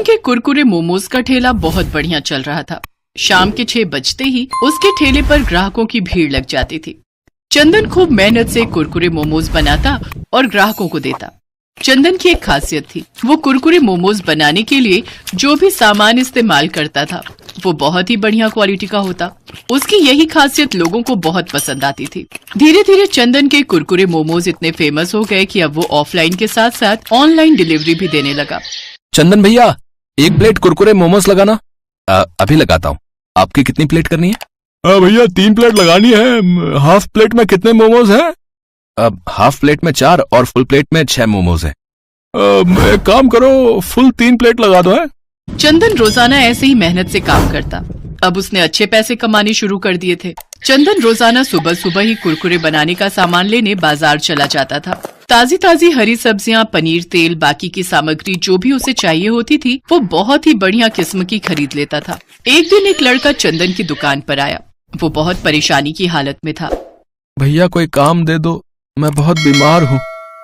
के कुरकुरे मोमोज का ठेला बहुत बढ़िया चल रहा था। शाम के 6 बजते ही उसके ठेले पर ग्राहकों की भीड़ लग जाती थी। चंदन खूब मेहनत से कुरकुरे मोमोज बनाता और ग्राहकों को देता। चंदन की एक खासियत थी, वो कुरकुरे मोमोज बनाने के लिए जो भी सामान इस्तेमाल करता था वो बहुत ही बढ़िया क्वालिटी का होता। उसकी यही खासियत लोगों को बहुत पसंद आती थी। धीरे धीरे चंदन के कुरकुरे मोमोज इतने फेमस हो गए कि अब वो ऑफलाइन के साथ साथ ऑनलाइन डिलीवरी भी देने लगा। चंदन भैया, 1 प्लेट कुरकुरे मोमोज लगाना। अभी लगाता हूँ। आपकी कितनी प्लेट करनी है? भैया 3 प्लेट लगानी है। हाफ प्लेट में कितने मोमोज हैं? अब हाफ प्लेट में 4 और फुल प्लेट में 6 मोमोज हैं। एक काम करो, फुल 3 प्लेट लगा दो है। चंदन रोजाना ऐसे ही मेहनत से काम करता। अब उसने अच्छे पैसे कमाने शुरू कर दिए थे। चंदन रोजाना सुबह सुबह ही कुरकुरे बनाने का सामान लेने बाजार चला जाता था। ताजी ताजी हरी सब्जियां, पनीर, तेल, बाकी की सामग्री जो भी उसे चाहिए होती थी वो बहुत ही बढ़िया किस्म की खरीद लेता था। एक दिन एक लड़का चंदन की दुकान पर आया। वो बहुत परेशानी की हालत में था। भैया कोई काम दे दो, मैं बहुत बीमार हूँ,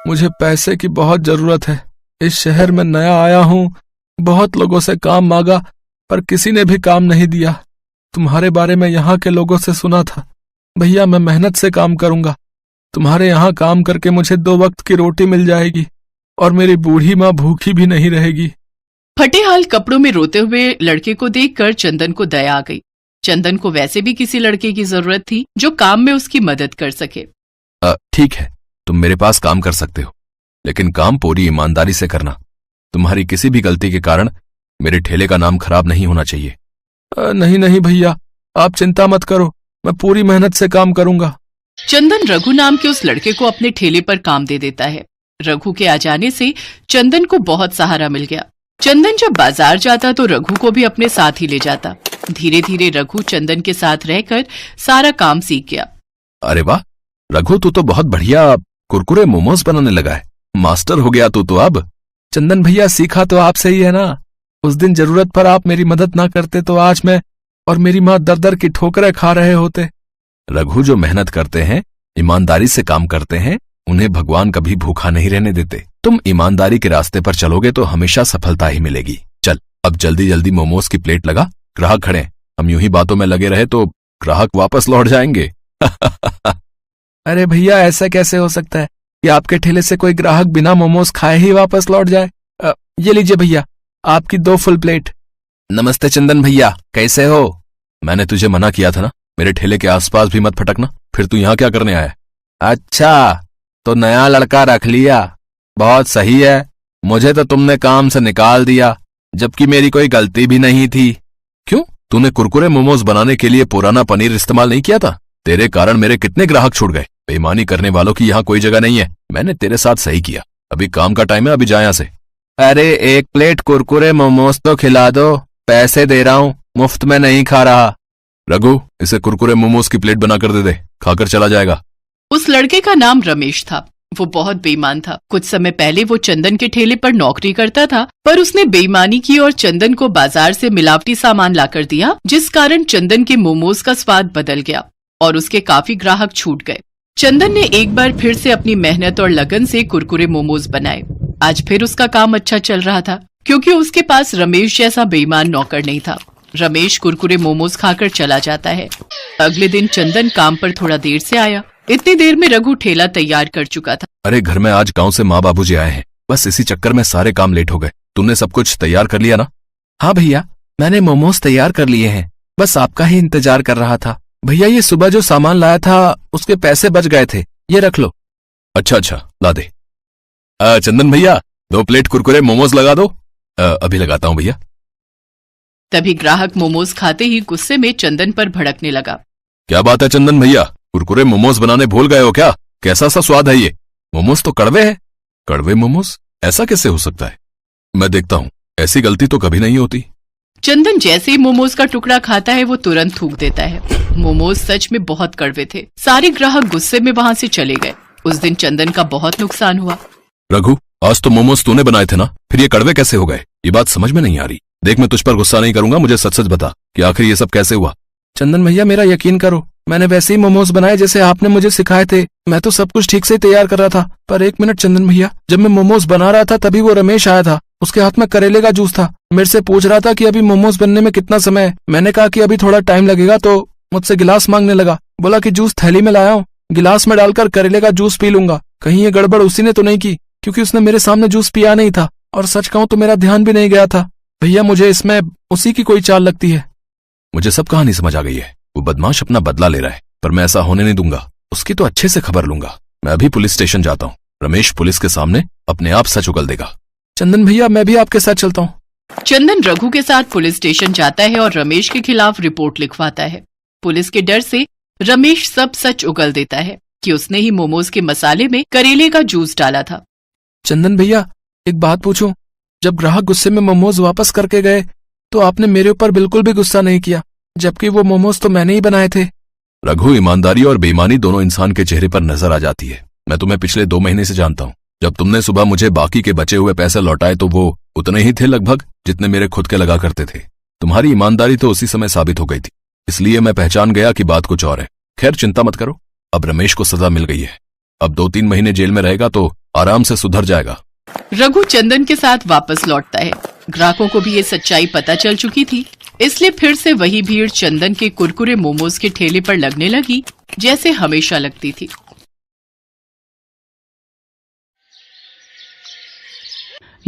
मुझे पैसे की बहुत जरूरत है। इस शहर में नया आया हूँ, बहुत लोगों से काम मांगा पर किसी ने भी काम नहीं दिया। तुम्हारे बारे में यहाँ के लोगों से सुना था। भैया मैं मेहनत से काम करूंगा, तुम्हारे यहाँ काम करके मुझे 2 वक्त की रोटी मिल जाएगी और मेरी बूढ़ी माँ भूखी भी नहीं रहेगी। फटे हाल कपड़ों में रोते हुए लड़के को देखकर चंदन को दया आ गई। चंदन को वैसे भी किसी लड़के की जरूरत थी जो काम में उसकी मदद कर सके। ठीक है, तुम मेरे पास काम कर सकते हो, लेकिन काम पूरी ईमानदारी से करना। तुम्हारी किसी भी गलती के कारण मेरे ठेले का नाम खराब नहीं होना चाहिए। नहीं नहीं भैया, आप चिंता मत करो, मैं पूरी मेहनत से काम करूंगा। चंदन रघु नाम के उस लड़के को अपने ठेले पर काम दे देता है। रघु के आ जाने से चंदन को बहुत सहारा मिल गया। चंदन जब बाजार जाता तो रघु को भी अपने साथ ही ले जाता। धीरे धीरे रघु चंदन के साथ रहकर सारा काम सीख गया। अरे वाह रघु, तू तो बहुत बढ़िया कुरकुरे मोमोज बनाने लगा है। मास्टर हो गया तू तो अब। चंदन भैया सीखा तो आपसे ही है ना। उस दिन जरूरत पर आप मेरी मदद ना करते तो आज मैं और मेरी माँ दर दर की ठोकरें खा रहे होते। रघु, जो मेहनत करते हैं, ईमानदारी से काम करते हैं, उन्हें भगवान कभी भूखा नहीं रहने देते। तुम ईमानदारी के रास्ते पर चलोगे तो हमेशा सफलता ही मिलेगी। चल अब जल्दी जल्दी मोमोज की प्लेट लगा, ग्राहक खड़े। हम यूं ही बातों में लगे रहे तो ग्राहक वापस लौट जाएंगे। अरे भैया ऐसा कैसे हो सकता है कि आपके ठेले से कोई ग्राहक बिना मोमोज खाए ही वापस लौट जाए। ये लीजिए भैया, आपकी 2 फुल प्लेट। नमस्ते चंदन भैया, कैसे हो? मैंने तुझे मना किया था ना, मेरे ठेले के आसपास भी मत फटकना। फिर तू यहाँ क्या करने आया? अच्छा, तो नया लड़का रख लिया, बहुत सही है। मुझे तो तुमने काम से निकाल दिया, जबकि मेरी कोई गलती भी नहीं थी। क्यों? तूने कुरकुरे मोमोज बनाने के लिए पुराना पनीर इस्तेमाल नहीं किया था? तेरे कारण मेरे कितने ग्राहक छूट गए। बेईमानी करने वालों की यहाँ कोई जगह नहीं है। मैंने तेरे साथ सही किया। अभी काम का टाइम है, अभी जा यहाँ से। अरे 1 प्लेट कुरकुरे मोमोज तो खिला दो, पैसे दे रहा हूँ, मुफ्त में नहीं खा रहा। रघु, इसे कुरकुरे मोमोज की प्लेट बना कर दे, खाकर चला जाएगा। उस लड़के का नाम रमेश था। वो बहुत बेईमान था। कुछ समय पहले वो चंदन के ठेले पर नौकरी करता था, पर उसने बेईमानी की और चंदन को बाजार से मिलावटी सामान लाकर दिया, जिस कारण चंदन के मोमोज का स्वाद बदल गया और उसके काफी ग्राहक छूट गए। चंदन ने एक बार फिर से अपनी मेहनत और लगन से कुरकुरे मोमोज बनाए। आज फिर उसका काम अच्छा चल रहा था, क्योंकि उसके पास रमेश जैसा बेईमान नौकर नहीं था। रमेश कुरकुरे मोमोज खाकर चला जाता है। अगले दिन चंदन काम पर थोड़ा देर से आया। इतनी देर में रघु ठेला तैयार कर चुका था। अरे घर में आज गांव से माँ बाबूजी आए हैं, बस इसी चक्कर में सारे काम लेट हो गए। तूने सब कुछ तैयार कर लिया ना? हाँ भैया, मैंने मोमोज तैयार कर लिए हैं, बस आपका ही इंतजार कर रहा था। भैया ये सुबह जो सामान लाया था उसके पैसे बच गए थे, ये रख लो। अच्छा, ला दे। चंदन भैया 2 प्लेट कुरकुरे मोमोज लगा दो। अभी लगाता हूँ भैया। तभी ग्राहक मोमोज खाते ही गुस्से में चंदन पर भड़कने लगा। क्या बात है चंदन भैया, कुरकुरे मोमोज बनाने भूल गए हो क्या? कैसा सा स्वाद है ये? मोमोज तो कड़वे है। कड़वे मोमोज? ऐसा कैसे हो सकता है? मैं देखता हूँ, ऐसी गलती तो कभी नहीं होती। चंदन जैसे ही मोमोज का टुकड़ा खाता है वो तुरंत थूक देता है। मोमोज सच में बहुत कड़वे थे। सारे ग्राहक गुस्से में वहाँ से चले गए। उस दिन चंदन का बहुत नुकसान हुआ। रघु, आज तो मोमोज तूने बनाए थे ना, फिर ये कड़वे कैसे हो गए? ये बात समझ में नहीं आ रही। देख, मैं तुझ पर गुस्सा नहीं करूंगा, मुझे सच सच बता कि आखिर ये सब कैसे हुआ। चंदन भैया मेरा यकीन करो, मैंने वैसे ही मोमोज बनाए जैसे आपने मुझे सिखाए थे। मैं तो सब कुछ ठीक से तैयार कर रहा था। पर 1 मिनट चंदन भैया, जब मैं मोमोज बना रहा था तभी वो रमेश आया था। उसके हाथ में करेले का जूस था। मेरे से पूछ रहा था कि अभी मोमोज बनने में कितना समय है। मैंने कहा कि अभी थोड़ा टाइम लगेगा, तो मुझसे गिलास मांगने लगा। बोला कि जूस थैली में लाया हूँ, गिलास में डालकर करेले का जूस पी लूंगा। कहीं ये गड़बड़ उसी ने तो नहीं की, क्योंकि उसने मेरे सामने जूस पिया नहीं था, और सच कहूं तो मेरा ध्यान भी नहीं गया था। भैया मुझे इसमें उसी की कोई चाल लगती है। मुझे सब कहानी समझ आ गई है। वो बदमाश अपना बदला ले रहा है, पर मैं ऐसा होने नहीं दूंगा। उसकी तो अच्छे से खबर लूंगा। मैं अभी पुलिस स्टेशन जाता हूँ। रमेश पुलिस के सामने अपने आप सच उगल देगा। चंदन भैया मैं भी आपके साथ चलता हूँ। चंदन रघु के साथ पुलिस स्टेशन जाता है और रमेश के खिलाफ रिपोर्ट लिखवाता है। पुलिस के डर से रमेश सब सच उगल देता है कि उसने ही मोमोज के मसाले में करेले का जूस डाला था। चंदन भैया एक बात पूछूं, जब ग्राहक गुस्से में मोमोज वापस करके गए तो आपने मेरे ऊपर बिल्कुल भी गुस्सा नहीं किया, जबकि वो मोमोज तो मैंने ही बनाए थे। रघु, ईमानदारी और बेईमानी दोनों इंसान के चेहरे पर नजर आ जाती है। मैं तुम्हें पिछले 2 महीने से जानता हूँ। जब तुमने सुबह मुझे बाकी के बचे हुए पैसे लौटाए तो वो उतने ही थे लगभग जितने मेरे खुद के लगा करते थे। तुम्हारी ईमानदारी तो उसी समय साबित हो गई थी, इसलिए मैं पहचान गया कि बात कुछ और है। खैर चिंता मत करो, अब रमेश को सजा मिल गई है। अब 2-3 महीने जेल में रहेगा तो आराम से सुधर जाएगा। रघु चंदन के साथ वापस लौटता है। ग्राहकों को भी ये सच्चाई पता चल चुकी थी, इसलिए फिर से वही भीड़ चंदन के कुरकुरे मोमोज के ठेले पर लगने लगी जैसे हमेशा लगती थी।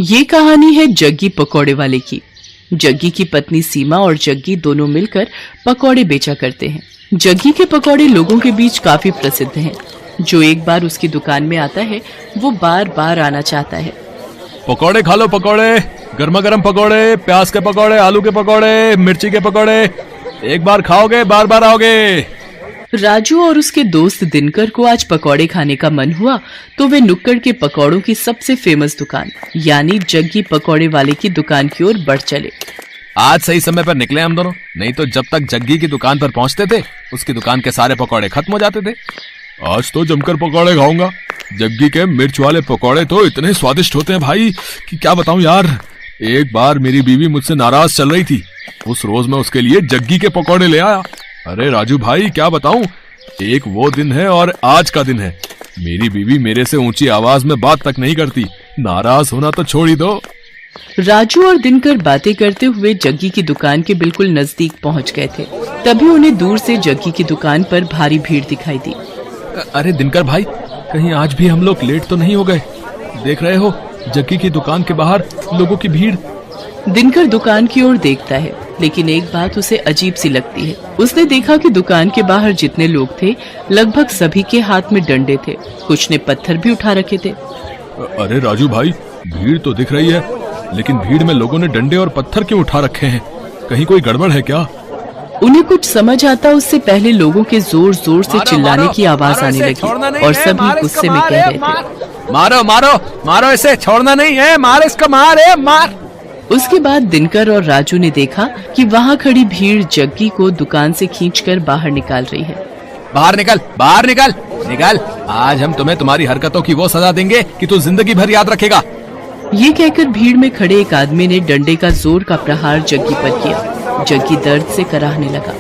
ये कहानी है जग्गी पकौड़े वाले की। जग्गी की पत्नी सीमा और जग्गी दोनों मिलकर पकौड़े बेचा करते हैं। जग्गी के पकौड़े लोगों के बीच काफी प्रसिद्ध हैं। जो एक बार उसकी दुकान में आता है वो बार बार आना चाहता है। पकौड़े खा लो, पकौड़े, गर्मा गर्म पकौड़े, प्याज के पकौड़े, आलू के पकौड़े, मिर्ची के पकौड़े। एक बार खाओगे बार बार आओगे। राजू और उसके दोस्त दिनकर को आज पकौड़े खाने का मन हुआ तो वे नुक्कड़ के पकौड़ों की सबसे फेमस दुकान यानी जग्गी पकौड़े वाले की दुकान की ओर बढ़ चले। आज सही समय पर निकले हम दोनों, नहीं तो जब तक जग्गी की दुकान पर पहुंचते थे उसकी दुकान के सारे पकौड़े खत्म हो जाते थे। आज तो जमकर पकौड़े खाऊंगा। जग्गी के मिर्च वाले पकौड़े तो इतने स्वादिष्ट होते हैं भाई कि क्या बताऊं यार। एक बार मेरी बीवी मुझसे नाराज चल रही थी, उस रोज मैं उसके लिए जग्गी के पकौड़े ले आया। अरे राजू भाई क्या बताऊं, एक वो दिन है और आज का दिन है। मेरी बीवी मेरे से ऊंची आवाज में बात तक नहीं करती, नाराज होना तो छोड़ ही दो। राजू और दिनकर बातें करते हुए जग्गी की दुकान के बिल्कुल नजदीक पहुंच गए थे। तभी उन्हें दूर से जग्गी की दुकान पर भारी भीड़ दिखाई दी। अरे दिनकर भाई, कहीं आज भी हम लोग लेट तो नहीं हो गए? देख रहे हो जग्गी की दुकान के बाहर लोगों की भीड़। दिनकर दुकान की ओर देखता है, लेकिन एक बात उसे अजीब सी लगती है। उसने देखा कि दुकान के बाहर जितने लोग थे लगभग सभी के हाथ में डंडे थे, कुछ ने पत्थर भी उठा रखे थे। अरे राजू भाई, भीड़ तो दिख रही है, लेकिन भीड़ में लोगों ने डंडे और पत्थर क्यों उठा रखे हैं? कहीं कोई गड़बड़ है क्या? उन्हें कुछ समझ आता उससे पहले लोगों के जोर जोर से चिल्लाने की आवाज आने लगी और सभी गुस्से में कह रहे थे, मारो मारो मारो इसे, छोड़ना नहीं है, मार इसको, मार। उसके बाद दिनकर और राजू ने देखा कि वहाँ खड़ी भीड़ जग्गी को दुकान से खींचकर बाहर निकाल रही है। बाहर निकल। आज हम तुम्हें तुम्हारी हरकतों की वो सजा देंगे कि तू जिंदगी भर याद रखेगा। ये कहकर भीड़ में खड़े एक आदमी ने डंडे का जोर का प्रहार जग्गी पर किया। जग्गी दर्द से कराहने लगा।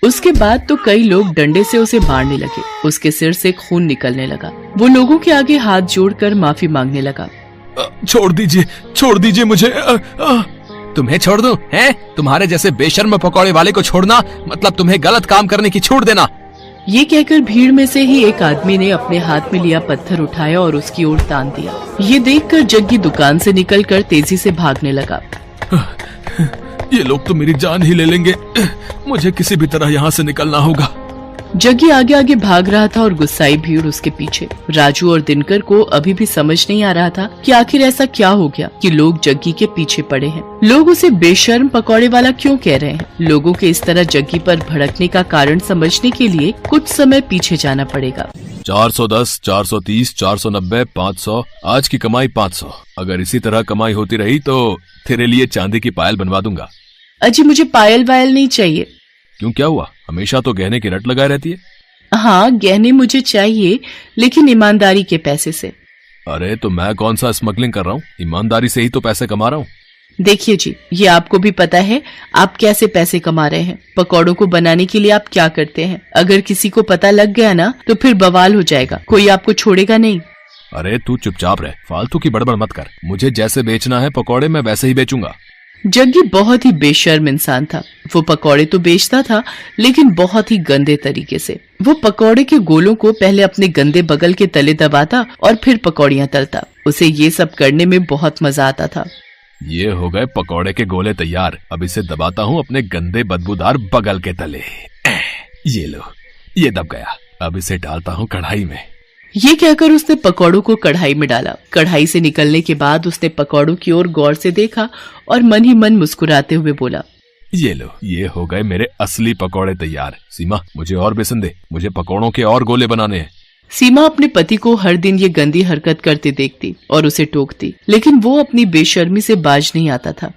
उसके बाद तो कई लोग डंडे से उसे मारने लगे। उसके सिर से खून निकलने लगा। वो लोगों के आगे हाथ जोड़कर माफी मांगने लगा। छोड़ दीजिए मुझे। तुम्हें छोड़ दूं? हैं? तुम्हारे जैसे बेशर्म पकौड़े वाले को छोड़ना मतलब तुम्हें गलत काम करने की छूट देना। ये कहकर भीड़ में से ही एक आदमी ने अपने हाथ में लिया पत्थर उठाया और उसकी ओर तान दिया। ये देखकर जग्गी दुकान से निकलकर तेजी से भागने लगा। ये लोग तो मेरी जान ही ले लेंगे, मुझे किसी भी तरह यहाँ से निकलना होगा। जग्गी आगे आगे भाग रहा था और गुस्साई भीड़ उसके पीछे। राजू और दिनकर को अभी भी समझ नहीं आ रहा था कि आखिर ऐसा क्या हो गया कि लोग जग्गी के पीछे पड़े हैं। लोग उसे बेशर्म पकौड़े वाला क्यों कह रहे हैं? लोगों के इस तरह जग्गी पर भड़कने का कारण समझने के लिए कुछ समय पीछे जाना पड़ेगा। 410, 430, 490, 500, आज की कमाई 500। अगर इसी तरह कमाई होती रही तो तेरे लिए चांदी की पायल बनवा दूंगा। अजी मुझे पायल वायल नहीं चाहिए। क्यों, क्या हुआ? हमेशा तो गहने की रट लगाए रहती है। हाँ गहने मुझे चाहिए, लेकिन ईमानदारी के पैसे से। अरे तो मैं कौन सा स्मगलिंग कर रहा हूँ, ईमानदारी से ही तो पैसे कमा रहा हूँ। देखिए जी, ये आपको भी पता है आप कैसे पैसे कमा रहे हैं। पकौड़ों को बनाने के लिए आप क्या करते हैं? अगर किसी को पता लग गया ना तो फिर बवाल हो जाएगा, कोई आपको छोड़ेगा नहीं। अरे तू चुपचाप रह, फालतू की बड़बड़ मत कर। मुझे जैसे बेचना है पकौड़े मैं वैसे ही बेचूंगा। जग्गी बहुत ही बेशर्म इंसान था। वो पकौड़े तो बेचता था लेकिन बहुत ही गंदे तरीके से। वो पकौड़े के गोलों को पहले अपने गंदे बगल के तले दबाता और फिर पकौड़ियां तलता। उसे ये सब करने में बहुत मजा आता था। ये हो गए पकौड़े के गोले तैयार। अब इसे दबाता हूँ अपने गंदे बदबूदार बगल के तले। ये लो, ये दब गया। अब इसे डालता हूँ कढ़ाई में। ये कहकर उसने पकौड़ों को कढ़ाई में डाला। कढ़ाई से निकलने के बाद उसने पकौड़ों की ओर गौर से देखा और मन ही मन मुस्कुराते हुए बोला, ये लो, ये हो गए मेरे असली पकौड़े तैयार। सीमा, मुझे और बेसन दे, मुझे पकौड़ों के और गोले बनाने हैं। सीमा अपने पति को हर दिन ये गंदी हरकत करते देखती और उसे टोकती, लेकिन वो अपनी बेशर्मी से बाज नहीं आता था।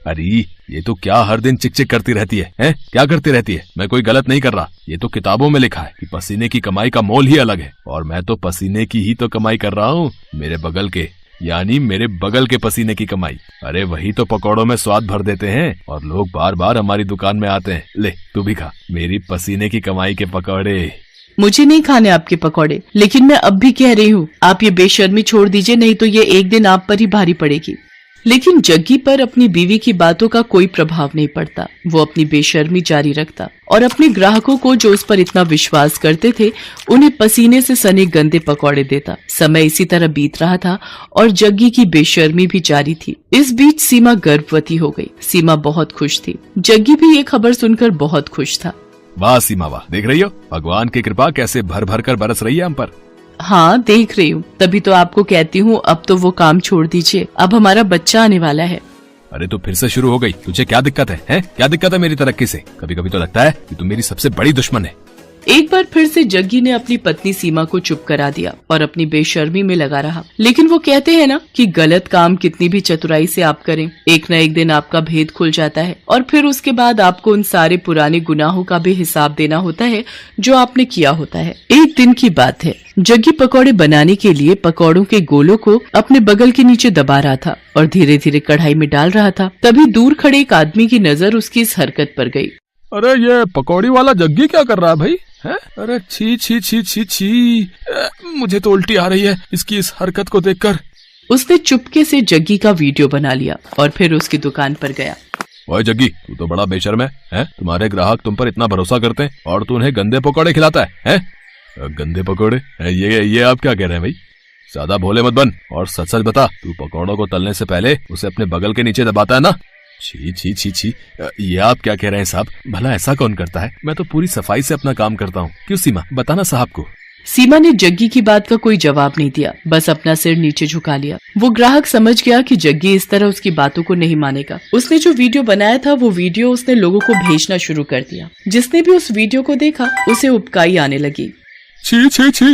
अरे ये तो क्या हर दिन चिक चिक करती रहती है, हैं? क्या करती रहती है? मैं कोई गलत नहीं कर रहा। ये तो किताबों में लिखा है कि पसीने की कमाई का मोल ही अलग है, और मैं तो पसीने की ही तो कमाई कर रहा हूँ। मेरे बगल के, यानी मेरे बगल के पसीने की कमाई। अरे वही तो पकौड़ों में स्वाद भर देते हैं और लोग बार बार हमारी दुकान में आते हैं। ले तू भी खा मेरी पसीने की कमाई के पकौड़े। मुझे नहीं खाने आपके पकौड़े, लेकिन मैं अब भी कह रही हूँ आप ये बेशर्मी छोड़ दीजिए, नहीं तो ये एक दिन आप पर ही भारी पड़ेगी। लेकिन जग्गी पर अपनी बीवी की बातों का कोई प्रभाव नहीं पड़ता। वो अपनी बेशर्मी जारी रखता और अपने ग्राहकों को जो उस पर इतना विश्वास करते थे उन्हें पसीने से सने गंदे पकौड़े देता। समय इसी तरह बीत रहा था और जग्गी की बेशर्मी भी जारी थी। इस बीच सीमा गर्भवती हो गई। सीमा बहुत खुश थी। जग्गी भी ये खबर सुनकर बहुत खुश था। वाह सीमा वाह, देख रही हो भगवान की कृपा कैसे भर भर कर बरस रही है हम पर। हाँ देख रही हूँ, तभी तो आपको कहती हूँ अब तो वो काम छोड़ दीजिए, अब हमारा बच्चा आने वाला है। अरे तो फिर से शुरू हो गई। तुझे क्या दिक्कत है, हैं? क्या दिक्कत है मेरी तरक्की से? कभी कभी तो लगता है कि तुम मेरी सबसे बड़ी दुश्मन है। एक बार फिर से जग्गी ने अपनी पत्नी सीमा को चुप करा दिया और अपनी बेशर्मी में लगा रहा। लेकिन वो कहते हैं ना कि गलत काम कितनी भी चतुराई से आप करें, एक न एक दिन आपका भेद खुल जाता है और फिर उसके बाद आपको उन सारे पुराने गुनाहों का भी हिसाब देना होता है जो आपने किया होता है। एक दिन की बात है, जग्गी पकौड़े बनाने के लिए पकौड़ों के गोलों को अपने बगल के नीचे दबा रहा था और धीरे धीरे कढ़ाई में डाल रहा था। तभी दूर खड़े एक आदमी की नजर उसकी इस हरकत पर गई। अरे ये पकौड़ी वाला जग्गी क्या कर रहा है भाई? है? अरे छी छी छी छी छी, मुझे तो उल्टी आ रही है इसकी इस हरकत को देखकर। उसने चुपके से जग्गी का वीडियो बना लिया और फिर उसकी दुकान पर गया। ओए जग्गी, तू तो बड़ा बेशर्म है, हैं? तुम्हारे ग्राहक तुम पर इतना भरोसा करते हैं और तू उन्हें गंदे पकौड़े खिलाता है, हैं? गंदे पकौड़े? ये आप क्या कह रहे हैं भाई? ज्यादा भोले मत बन और सच सच बता, तू पकौड़ों को तलने से पहले उसे अपने बगल के नीचे दबाता है ना? छी छी छी छी, ये आप क्या कह रहे हैं साहब? भला ऐसा कौन करता है? मैं तो पूरी सफाई से अपना काम करता हूँ। क्यों सीमा, बताना साहब को। सीमा ने जग्गी की बात का कोई जवाब नहीं दिया, बस अपना सिर नीचे झुका लिया। वो ग्राहक समझ गया कि जग्गी इस तरह उसकी बातों को नहीं मानेगा। उसने जो वीडियो बनाया था वो वीडियो उसने लोगों को भेजना शुरू कर दिया। जिसने भी उस वीडियो को देखा उसे उबकाई आने लगी। छी छी छी,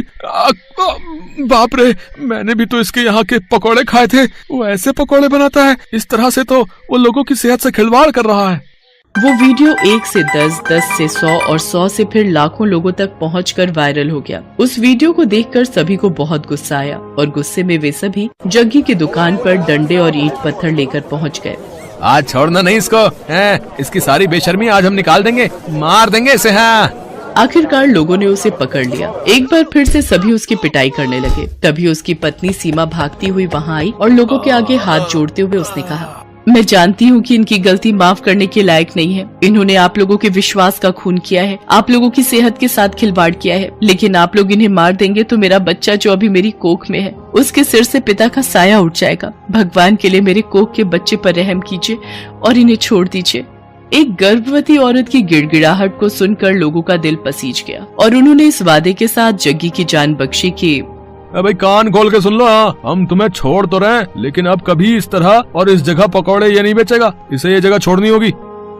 बाप रे, मैंने भी तो इसके यहाँ के पकौड़े खाए थे। वो ऐसे पकौड़े बनाता है, इस तरह से तो वो लोगों की सेहत से खिलवाड़ कर रहा है। वो वीडियो 1 से 10, 10 से 100 और 100 से फिर लाखों लोगों तक पहुंचकर वायरल हो गया। उस वीडियो को देखकर सभी को बहुत गुस्सा आया और गुस्से में वे सभी जग्गी की दुकान पर डंडे और ईंट पत्थर लेकर पहुंच गए। आज छोड़ना नहीं इसको, हैं? इसकी सारी बेशर्मी आज हम निकाल देंगे, मार देंगे इसे। हाँ, आखिरकार लोगों ने उसे पकड़ लिया। एक बार फिर से सभी उसकी पिटाई करने लगे। तभी उसकी पत्नी सीमा भागती हुई वहां आई और लोगों के आगे हाथ जोड़ते हुए उसने कहा, मैं जानती हूँ कि इनकी गलती माफ करने के लायक नहीं है। इन्होंने आप लोगों के विश्वास का खून किया है, आप लोगों की सेहत के साथ खिलवाड़ किया है, लेकिन आप लोग इन्हें मार देंगे तो मेरा बच्चा जो अभी मेरी कोख में है उसके सिर से पिता का साया उठ जाएगा। भगवान के लिए मेरे कोख के बच्चे पर रहम कीजिए और इन्हें छोड़ दीजिए। एक गर्भवती औरत की गिड़गिड़ाहट को सुनकर लोगों का दिल पसीज गया और उन्होंने इस वादे के साथ जग्गी की जान बख्शी कि भाई कान खोल के सुन लो, हाँ, हम तुम्हें छोड़ तो रहे, लेकिन अब कभी इस तरह और इस जगह पकौड़े ये नहीं बेचेगा। इसे ये जगह छोड़नी होगी।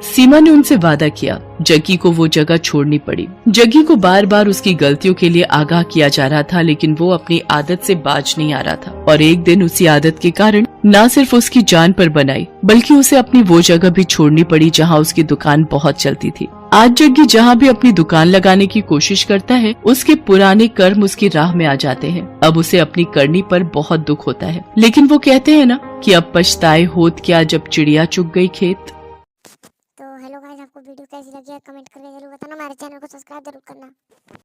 सीमा ने उनसे वादा किया। जग्गी को वो जगह छोड़नी पड़ी। जग्गी को बार बार उसकी गलतियों के लिए आगाह किया जा रहा था, लेकिन वो अपनी आदत से बाज नहीं आ रहा था और एक दिन उसी आदत के कारण न सिर्फ उसकी जान पर बनाई बल्कि उसे अपनी वो जगह भी छोड़नी पड़ी जहाँ उसकी दुकान बहुत चलती थी। आज जग्गी जहाँ भी अपनी दुकान लगाने की कोशिश करता है उसके पुराने कर्म उसकी राह में आ जाते हैं। अब उसे अपनी करनी पर बहुत दुख होता है, लेकिन वो कहते हैं ना कि अब पछताए होत क्या जब चिड़िया चुग गई खेत। तो हेलो गाइस, आपको वीडियो कैसी लगी है कमेंट करके जरूर बताना। हमारे चैनल को सब्सक्राइब जरूर करना।